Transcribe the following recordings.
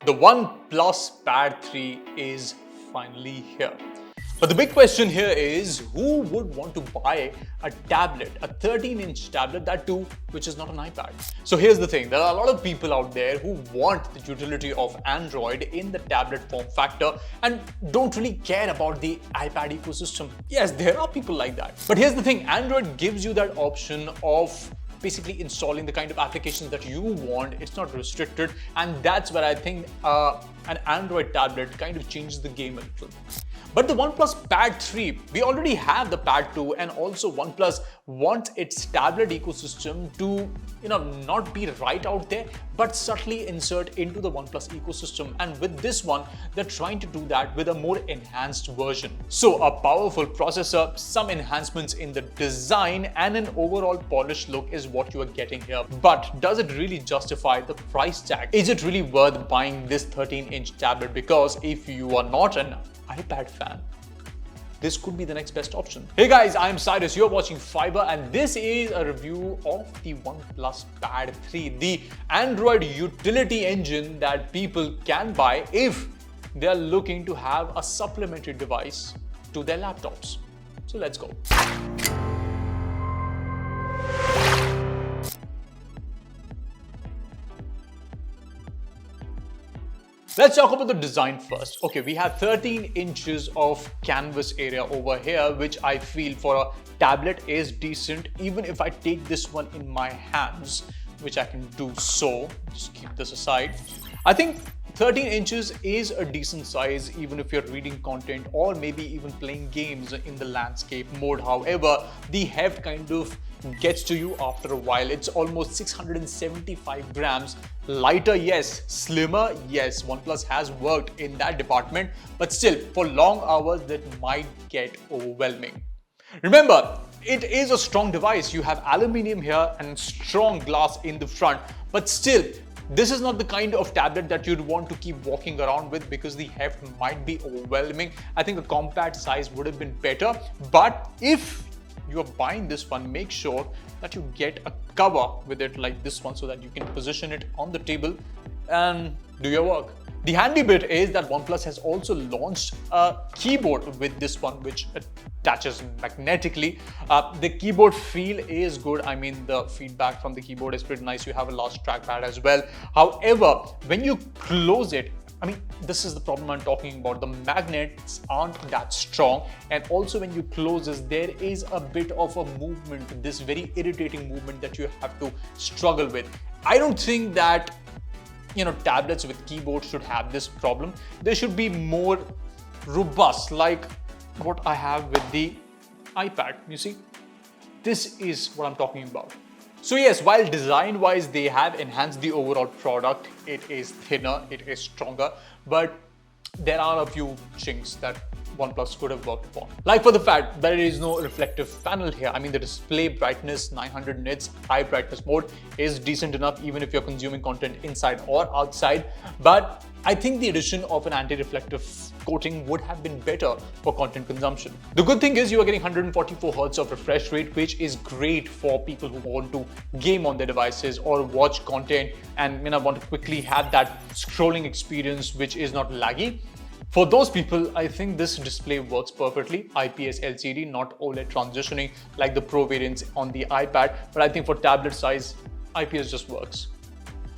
The OnePlus Pad 3 is finally here. But the big question here is, who would want to buy a tablet, a 13-inch tablet, that too, which is not an iPad? So here's the thing, there are a lot of people out there who want the utility of Android in the tablet form factor and don't really care about the iPad ecosystem. Yes, there are people like that. But here's the thing, Android gives you that option of basically installing the kind of applications that you want. It's not restricted, and that's where I think an Android tablet kind of changes the game a little. But the OnePlus Pad 3, we already have the Pad 2, and also OnePlus wants its tablet ecosystem to, not be right out there, but subtly insert into the OnePlus ecosystem. And with this one, they're trying to do that with a more enhanced version. So a powerful processor, some enhancements in the design, and an overall polished look is what you are getting here. But does it really justify the price tag? Is it really worth buying this 13-inch tablet? Because if you are not an iPad fan, this could be the next best option. Hey guys, I'm Cyrus, you're watching Fiiber, and this is a review of the OnePlus Pad 3, the Android utility engine that people can buy if they're looking to have a supplementary device to their laptops. So let's go. Let's talk about the design first. Okay, we have 13 inches of canvas area over here, which I feel for a tablet is decent. Even if I take this one in my hands, which I can do so, just keep this aside. I think 13 inches is a decent size, even if you're reading content or maybe even playing games in the landscape mode. However, the heft kind of gets to you after a while. It's almost 675 grams. Lighter, yes. Slimmer, yes. OnePlus has worked in that department, but still, for long hours, that might get overwhelming. Remember, it is a strong device. You have aluminium here and strong glass in the front, but still, this is not the kind of tablet that you'd want to keep walking around with because the heft might be overwhelming. I think a compact size would have been better, but if you're buying this one, make sure that you get a cover with it like this one so that you can position it on the table and do your work. The handy bit is that OnePlus has also launched a keyboard with this one, which attaches magnetically. The keyboard feel is good. I mean, the feedback from the keyboard is pretty nice. You have a large trackpad as well. However, when you close it, I mean, this is the problem I'm talking about. The magnets aren't that strong, and also when you close this, there is a bit of a movement, this very irritating movement that you have to struggle with. I don't think that tablets with keyboards should have this problem. They should be more robust, like what I have with the iPad. You see, this is what I'm talking about. So yes, while design-wise they have enhanced the overall product, it is thinner, it is stronger, but there are a few chinks that OnePlus could have worked upon. Like for the fact that there is no reflective panel here. I mean, the display brightness 900 nits, high brightness mode is decent enough even if you're consuming content inside or outside. But I think the addition of an anti-reflective coating would have been better for content consumption. The good thing is you are getting 144 Hz of refresh rate, which is great for people who want to game on their devices or watch content and want to quickly have that scrolling experience which is not laggy. For those people, I think this display works perfectly. IPS LCD, not OLED transitioning like the Pro variants on the iPad, but I think for tablet size, IPS just works.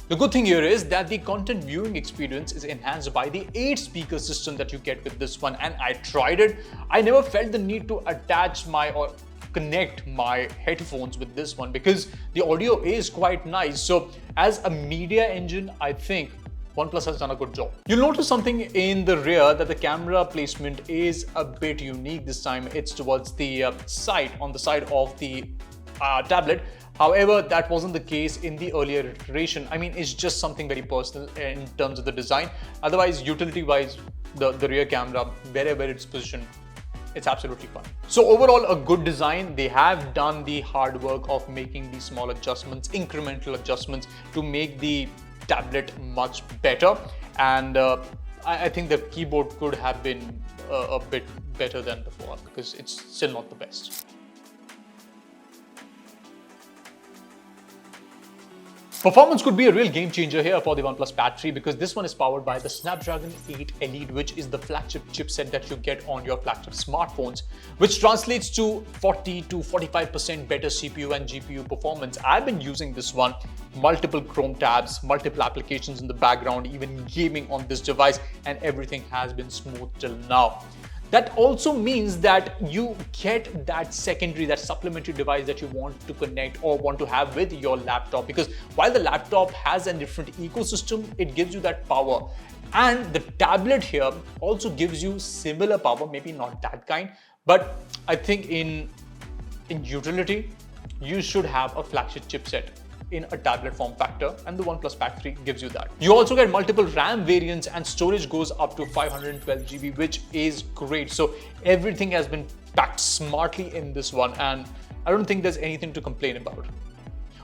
The good thing here is that the content viewing experience is enhanced by the 8-speaker system that you get with this one, and I tried it. I never felt the need to attach or connect my headphones with this one because the audio is quite nice. So as a media engine, I think OnePlus has done a good job. You'll notice something in the rear, that the camera placement is a bit unique this time. It's towards the side, on the side of the tablet. However, that wasn't the case in the earlier iteration. I mean, it's just something very personal in terms of the design. Otherwise, utility-wise, the rear camera, wherever it's positioned, it's absolutely fine. So overall, a good design. They have done the hard work of making these small adjustments, incremental adjustments to make the tablet much better, and I think the keyboard could have been a bit better than before because it's still not the best. Performance could be a real game changer here for the OnePlus Pad 3 because this one is powered by the Snapdragon 8 Elite, which is the flagship chipset that you get on your flagship smartphones, which translates to 40 to 45% better CPU and GPU performance. I've been using this one, multiple Chrome tabs, multiple applications in the background, even gaming on this device, and everything has been smooth till now. That also means that you get that secondary, that supplementary device that you want to connect or want to have with your laptop, because while the laptop has a different ecosystem, it gives you that power. And the tablet here also gives you similar power, maybe not that kind, but I think in utility, you should have a flagship chipset in a tablet form factor, and the OnePlus Pad 3 gives you that. You also get multiple RAM variants and storage goes up to 512 GB, which is great. So everything has been packed smartly in this one, and I don't think there's anything to complain about.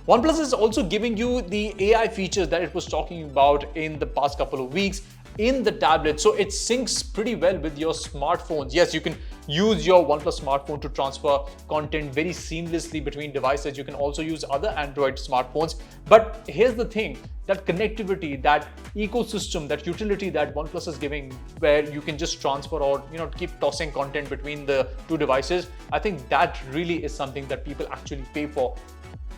OnePlus is also giving you the AI features that it was talking about in the past couple of weeks in the tablet. So it syncs pretty well with your smartphones. Yes, you can use your OnePlus smartphone to transfer content very seamlessly between devices. You can also use other Android smartphones. But here's the thing, that connectivity, that ecosystem, that utility that OnePlus is giving, where you can just transfer or keep tossing content between the two devices, I think that really is something that people actually pay for.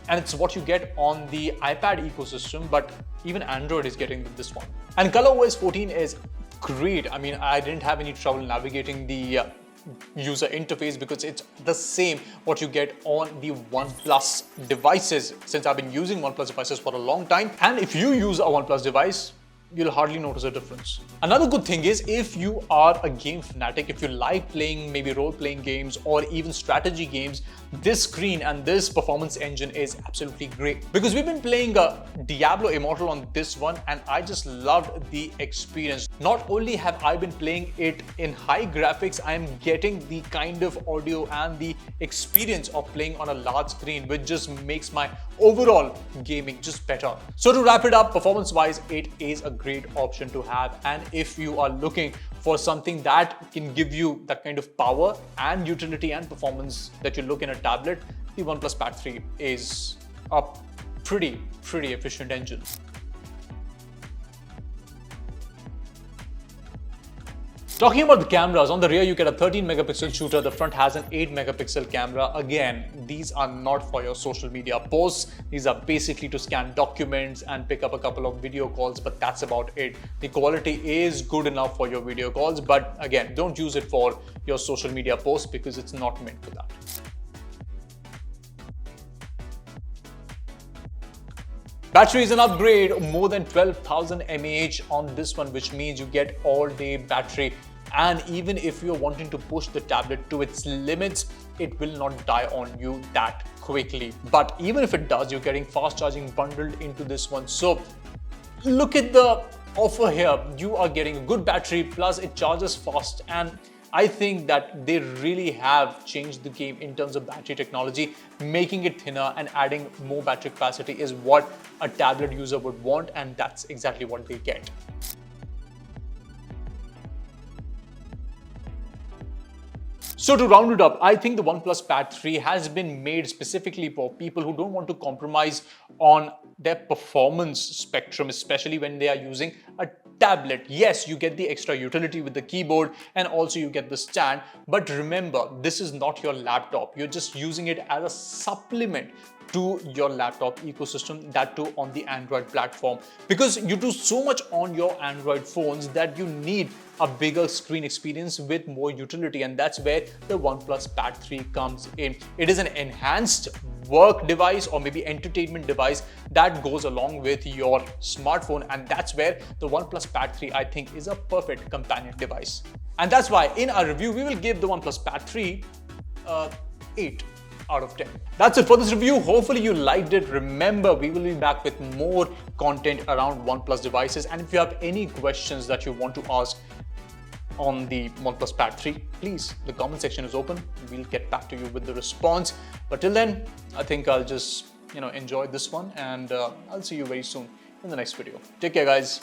And it's what you get on the iPad ecosystem, but even Android is getting this one. And ColorOS 14 is great. I mean, I didn't have any trouble navigating the user interface because it's the same what you get on the OnePlus devices, since I've been using OnePlus devices for a long time. And if you use a OnePlus device, you'll hardly notice a difference. Another good thing is, if you are a game fanatic, if you like playing maybe role-playing games or even strategy games, this screen and this performance engine is absolutely great. Because we've been playing Diablo Immortal on this one, and I just loved the experience. Not only have I been playing it in high graphics, I'm getting the kind of audio and the experience of playing on a large screen, which just makes my overall gaming just better. So to wrap it up, performance-wise, it is a great option to have. And if you are looking for something that can give you that kind of power and utility and performance that you look in a tablet, the OnePlus Pad 3 is a pretty efficient engine. Talking about the cameras, on the rear you get a 13 megapixel shooter, the front has an 8 megapixel camera. Again, these are not for your social media posts. These are basically to scan documents and pick up a couple of video calls, but that's about it. The quality is good enough for your video calls, but again, don't use it for your social media posts because it's not meant for that. Battery is an upgrade, more than 12,000 mAh on this one, which means you get all-day battery. And even if you're wanting to push the tablet to its limits, it will not die on you that quickly. But even if it does, you're getting fast charging bundled into this one. So look at the offer here. You are getting a good battery, plus it charges fast, and I think that they really have changed the game in terms of battery technology. Making it thinner and adding more battery capacity is what a tablet user would want, and that's exactly what they get. So to round it up, I think the OnePlus Pad 3 has been made specifically for people who don't want to compromise on their performance spectrum, especially when they are using a tablet. Yes, you get the extra utility with the keyboard and also you get the stand, but remember, this is not your laptop. You're just using it as a supplement to your laptop ecosystem, that too on the Android platform, because you do so much on your Android phones that you need a bigger screen experience with more utility, and that's where the OnePlus Pad 3 comes in. It is an enhanced work device or maybe entertainment device that goes along with your smartphone, and that's where the OnePlus Pad 3 I think is a perfect companion device. And that's why in our review we will give the OnePlus Pad 3 8 out of 10. That's it for this review. Hopefully you liked it. Remember, we will be back with more content around OnePlus devices, and if you have any questions that you want to ask on the OnePlus Pad 3, please, the comment section is open. We'll get back to you with the response. But till then, I think I'll just enjoy this one, and I'll see you very soon in the next video. Take care, guys.